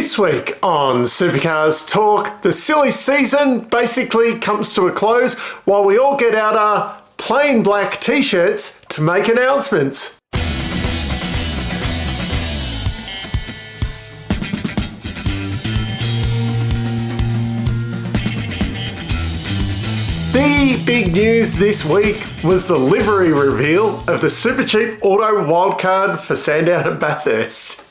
This week on Supercars Talk, the silly season basically comes to a close while we all get out our plain black t-shirts to make announcements. The big news this week was the livery reveal of the Super Cheap Auto Wildcard for Sandown and Bathurst.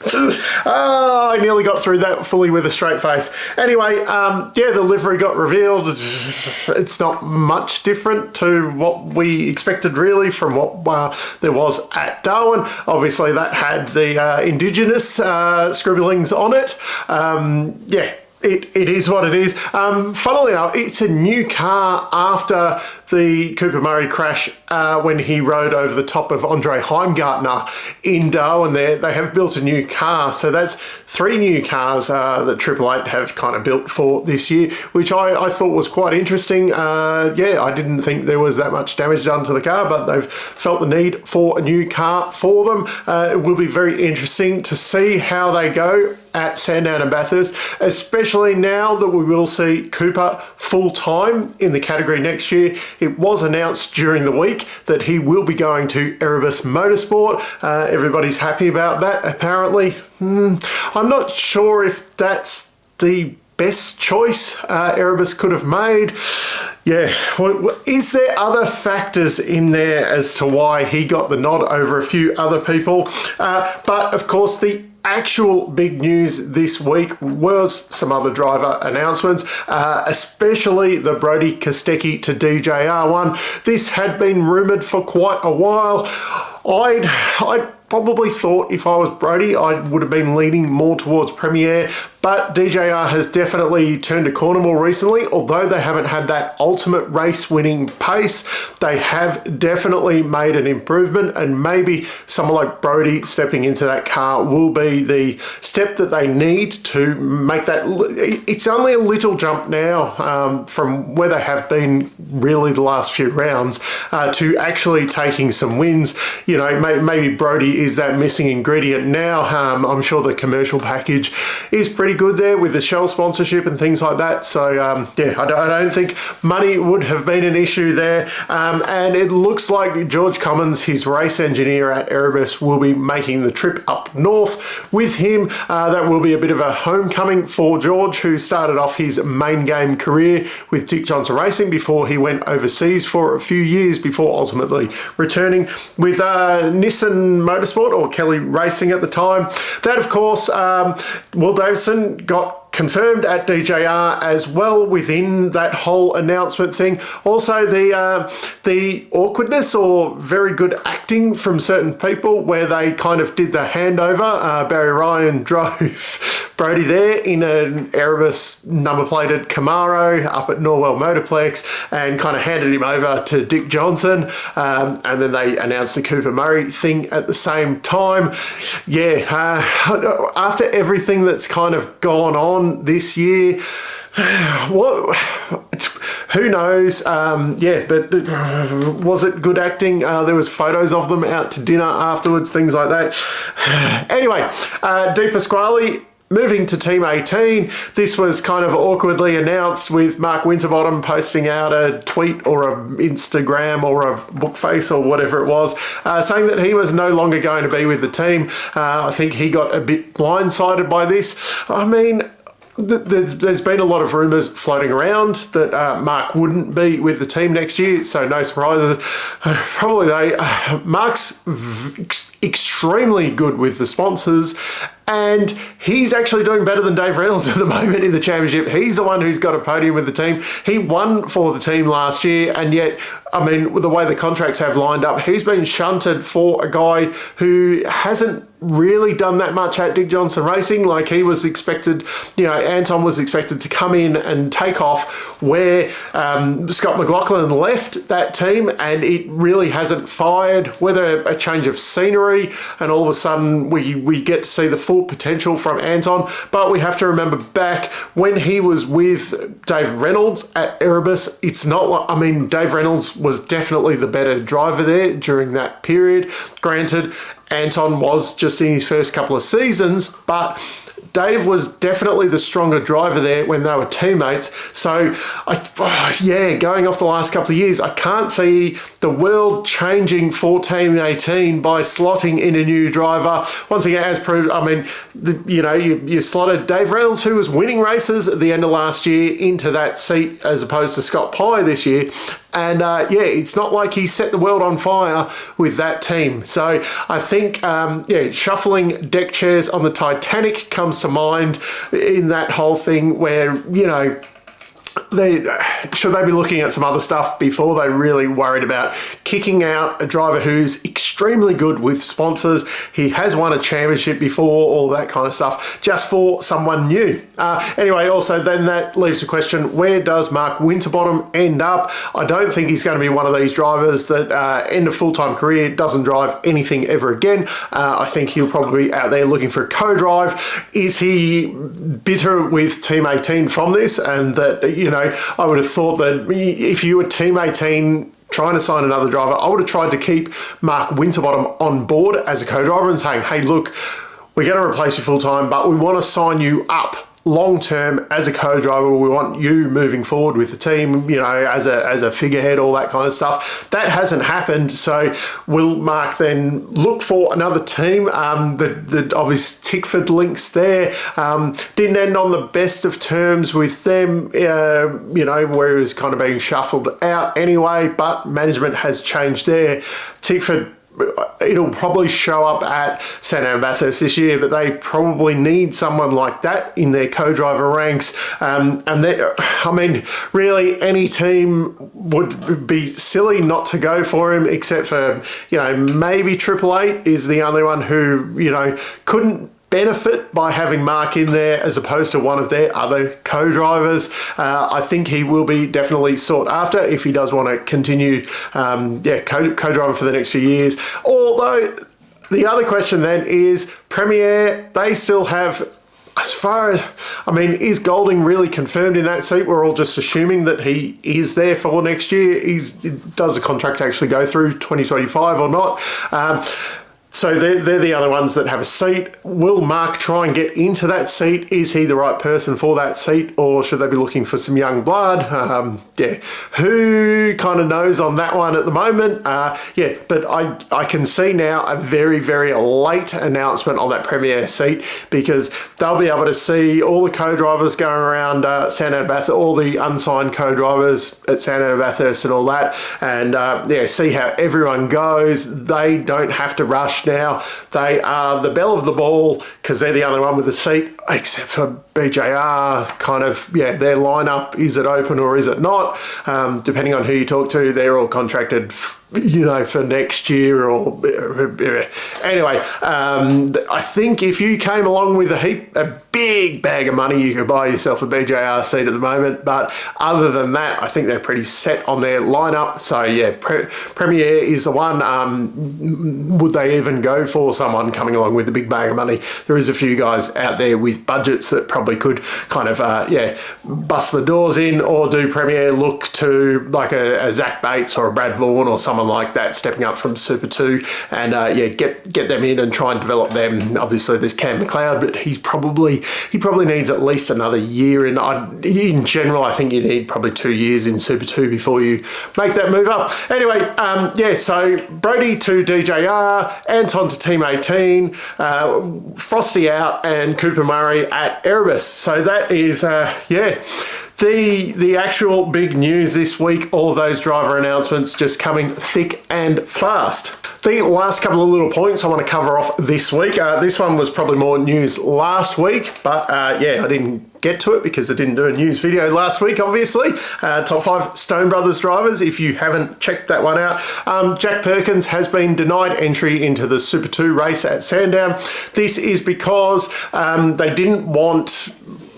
I nearly got through that fully with a straight face. Anyway, the livery got revealed. It's not much different to what we expected really from what there was at Darwin. Obviously that had the Indigenous scribblings on it. It is what it is. Funnily enough, it's a new car after the Cooper Murray crash when he rode over the top of Andre Heimgartner in Darwin there. They have built a new car. So that's 3 new cars that Triple Eight have kind of built for this year, which I thought was quite interesting. I didn't think there was that much damage done to the car, but they've felt the need for a new car for them. It will be very interesting to see how they go at Sandown and Bathurst, especially now that we will see Cooper full-time in the category next year. It was announced during the week that he will be going to Erebus Motorsport. Everybody's happy about that, apparently. I'm not sure if that's the best choice Erebus could have made. Is there other factors in there as to why he got the nod over a few other people? But of course, the actual big news this week was some other driver announcements, especially the Brodie Kostecki to DJR one. This had been rumoured for quite a while. I'd probably thought if I was Brodie, I would have been leaning more towards PremiAir, but DJR has definitely turned a corner more recently. Although they haven't had that ultimate race-winning pace, they have definitely made an improvement, and maybe someone like Brodie stepping into that car will be the step that they need to make that. It's only a little jump now from where they have been really the last few rounds to actually taking some wins. You know, maybe Brodie is that missing ingredient now. I'm sure the commercial package is pretty good there with the Shell sponsorship and things like that. So I don't think money would have been an issue there. And it looks like George Cummins, his race engineer at Erebus, will be making the trip up north with him. That will be a bit of a homecoming for George, who started off his main game career with Dick Johnson Racing before he went overseas for a few years before ultimately returning with Nissan Motorsport, or Kelly Racing at the time. That, of course, Will Davison got confirmed at DJR as well within that whole announcement thing. Also, the awkwardness or very good acting from certain people where they kind of did the handover. Barry Ryan drove Brodie there in an Erebus number-plated Camaro up at Norwell Motorplex and kind of handed him over to Dick Johnson. And then they announced the Cooper Murray thing at the same time. After everything that's kind of gone on this year, who knows? But was it good acting? There was photos of them out to dinner afterwards, things like that. Anyway, DePasquale moving to Team 18. This was kind of awkwardly announced with Mark Winterbottom posting out a tweet or a Instagram or a book face or whatever it was, saying that he was no longer going to be with the team. I think he got a bit blindsided by this. I mean, there's been a lot of rumours floating around that Mark wouldn't be with the team next year, so no surprises. Mark's extremely good with the sponsors, and he's actually doing better than Dave Reynolds at the moment in the championship. He's the one who's got a podium with the team. He won for the team last year, and yet, I mean, with the way the contracts have lined up, he's been shunted for a guy who hasn't really done that much at Dick Johnson Racing. Like, he was expected, Anton was expected to come in and take off where Scott McLaughlin left that team, and it really hasn't fired. Whether a change of scenery and all of a sudden we get to see the full potential from Anton, but we have to remember back when he was with Dave Reynolds at Erebus, it's not like, I mean, Dave Reynolds was definitely the better driver there during that period. Granted, Anton was just in his first couple of seasons, but Dave was definitely the stronger driver there when they were teammates. So, going off the last couple of years, I can't see the world changing for Team 18 by slotting in a new driver. Once again, as proved, I mean, you slotted Dave Reynolds, who was winning races at the end of last year, into that seat as opposed to Scott Pye this year. And it's not like he set the world on fire with that team. So I think, shuffling deck chairs on the Titanic comes to mind in that whole thing where, should they be looking at some other stuff before they really worried about kicking out a driver who's extremely good with sponsors? He has won a championship before, all that kind of stuff, just for someone new. Anyway, also then that leaves the question, where does Mark Winterbottom end up? I don't think he's going to be one of these drivers that end a full-time career, doesn't drive anything ever again. I think he'll probably be out there looking for a co-drive. Is he bitter with Team 18 from this? And that, I would have thought that if you were Team 18 trying to sign another driver, I would have tried to keep Mark Winterbottom on board as a co-driver and saying, hey, look, we're going to replace you full-time, but we want to sign you up long-term as a co-driver. We want you moving forward with the team, as a figurehead, all that kind of stuff. That hasn't happened. So will Mark then look for another team? The obvious Tickford links there. Didn't end on the best of terms with them, where he was kind of being shuffled out anyway, but management has changed there. Tickford, it'll probably show up at Sandown Bathurst this year, but they probably need someone like that in their co-driver ranks. Really any team would be silly not to go for him, except for, maybe Triple Eight is the only one who, couldn't benefit by having Mark in there as opposed to one of their other co-drivers. I think he will be definitely sought after if he does want to continue co-driving for the next few years. Although the other question then is PremiAir, they still have, as far as, is Golding really confirmed in that seat? We're all just assuming that he is there for next year. Does the contract actually go through 2025 or not? So they're the other ones that have a seat. Will Mark try and get into that seat? Is he the right person for that seat, or should they be looking for some young blood? Who kind of knows on that one at the moment? But I can see now a very, very late announcement on that PremiAir seat, because they'll be able to see all the co-drivers going around Sandown Bathurst, all the unsigned co-drivers at Sandown Bathurst and all that, and see how everyone goes. They don't have to rush now. They are the belle of the ball because they're the only one with a seat, except for DJR. Their lineup, is it open or is it not? Depending on who you talk to, they're all contracted for next year or anyway. I think if you came along with a big bag of money, you could buy yourself a BJR seat at the moment. But other than that, I think they're pretty set on their lineup. So PremiAir is the one. Would they even go for someone coming along with a big bag of money? There is a few guys out there with budgets that probably could kind of bust the doors in, or do PremiAir look to like a Zach Bates or a Brad Vaughan or someone like that stepping up from Super 2 and get them in and try and develop them. Obviously there's Cam McLeod, but he probably needs at least another year. In general, I think you need probably 2 years in Super 2 before you make that move up. Anyway, so Brodie to DJR, Anton to Team 18, Frosty out, and Cooper Murray at Erebus. So that is the actual big news this week. All of those driver announcements just coming thick and fast. The last couple of little points I want to cover off this week. This one was probably more news last week, but I didn't get to it because I didn't do a news video last week, obviously. Top 5 Stone Brothers drivers, if you haven't checked that one out. Jack Perkins has been denied entry into the Super 2 race at Sandown. This is because they didn't want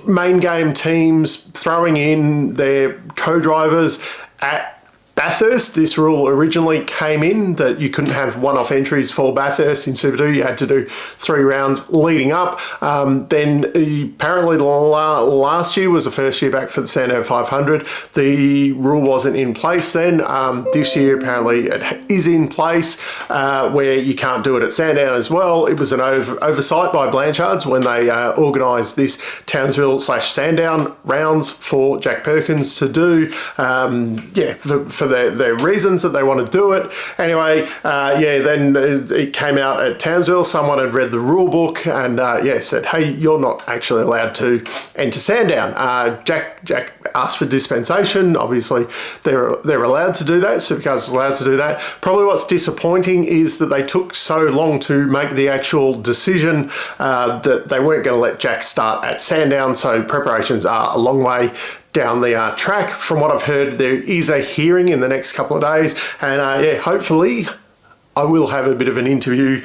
main game teams throwing in their co-drivers at Bathurst. This rule originally came in that you couldn't have one-off entries for Bathurst in Super 2. You had to do 3 rounds leading up. Then apparently last year was the first year back for the Sandown 500. The rule wasn't in place then. This year apparently it is in place where you can't do it at Sandown as well. It was an oversight by Blanchards when they organised this Townsville/Sandown rounds for Jack Perkins to do. For their reasons that they want to do it. Anyway, then it came out at Townsville. Someone had read the rule book and said, hey, you're not actually allowed to enter Sandown. Jack asked for dispensation. Obviously, they're allowed to do that. Supercars is allowed to do that. Probably what's disappointing is that they took so long to make the actual decision that they weren't going to let Jack start at Sandown. So preparations are a long way down the track. From what I've heard, there is a hearing in the next couple of days, and hopefully I will have a bit of an interview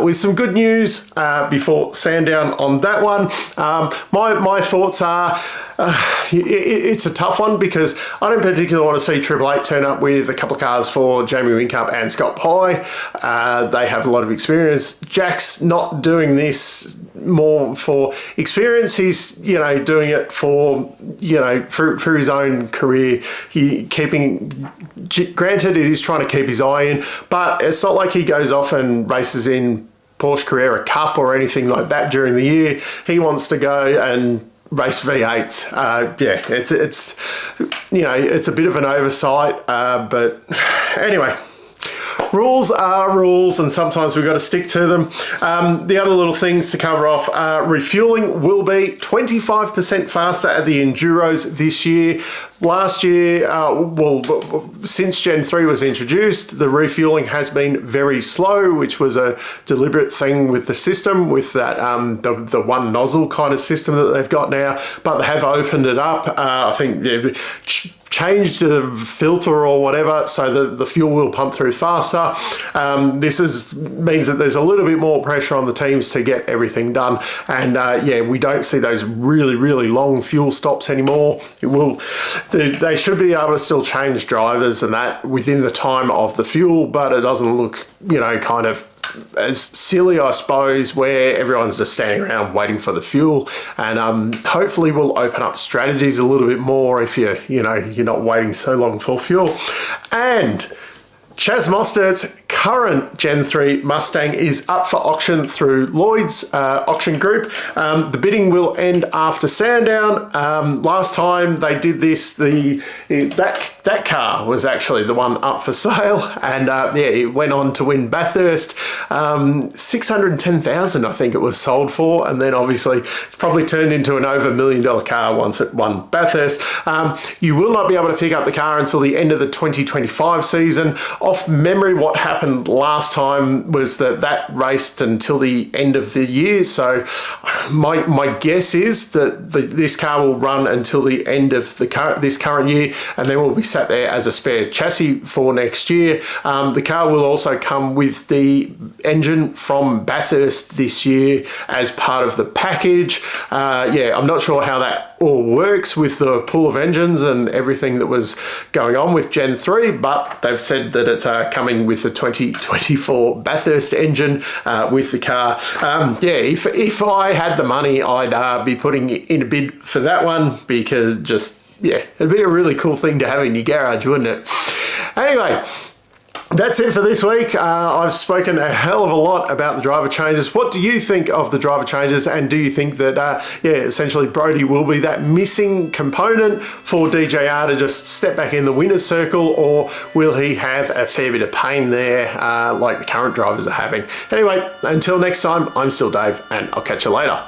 with some good news before Sandown on that one. My thoughts are it's a tough one because I don't particularly want to see Triple Eight turn up with a couple of cars for Jamie Whincup and Scott Pye. They have a lot of experience. Jack's not doing this more for experience. He's doing it for for his own career. Granted, it is trying to keep his eye in, but it's not like he goes off and races in Porsche Carrera Cup or anything like that during the year. He wants to go and race V8s. It's a bit of an oversight, but anyway. Rules are rules, and sometimes we've got to stick to them. The other little things to cover off, refueling will be 25% faster at the Enduros this year. Last year, since Gen 3 was introduced, the refueling has been very slow, which was a deliberate thing with the system, with that the one nozzle kind of system that they've got now, but they have opened it up. I think they've changed the filter or whatever so that the fuel will pump through faster. This means that there's a little bit more pressure on the teams to get everything done, and we don't see those really long fuel stops anymore. They should be able to still change drivers and that within the time of the fuel, but it doesn't look kind of as silly, I suppose, where everyone's just standing around waiting for the fuel. And hopefully we'll open up strategies a little bit more if you're not waiting so long for fuel. And Chaz Mostert's current Gen 3 Mustang is up for auction through Lloyd's auction group. The bidding will end after Sandown. Last time they did this, that car was actually the one up for sale, and it went on to win Bathurst. 610,000 I think it was sold for, and then obviously probably turned into an over $1 million car once it won Bathurst. You will not be able to pick up the car until the end of the 2025 season. Off memory, what happened last time was that raced until the end of the year. So my guess is that this car will run until the end of this current year, and then will be sat there as a spare chassis for next year. The car will also come with the engine from Bathurst this year as part of the package. I'm not sure how that all works with the pool of engines and everything that was going on with Gen 3, but they've said that it's coming with the 2024 Bathurst engine with the car. If I had the money, I'd be putting in a bid for that one, because it'd be a really cool thing to have in your garage, wouldn't it? Anyway, that's it for this week. I've spoken a hell of a lot about the driver changes. What do you think of the driver changes, and do you think that essentially Brodie will be that missing component for DJR to just step back in the winner's circle, or will he have a fair bit of pain there like the current drivers are having? Anyway, until next time, I'm still Dave, and I'll catch you later.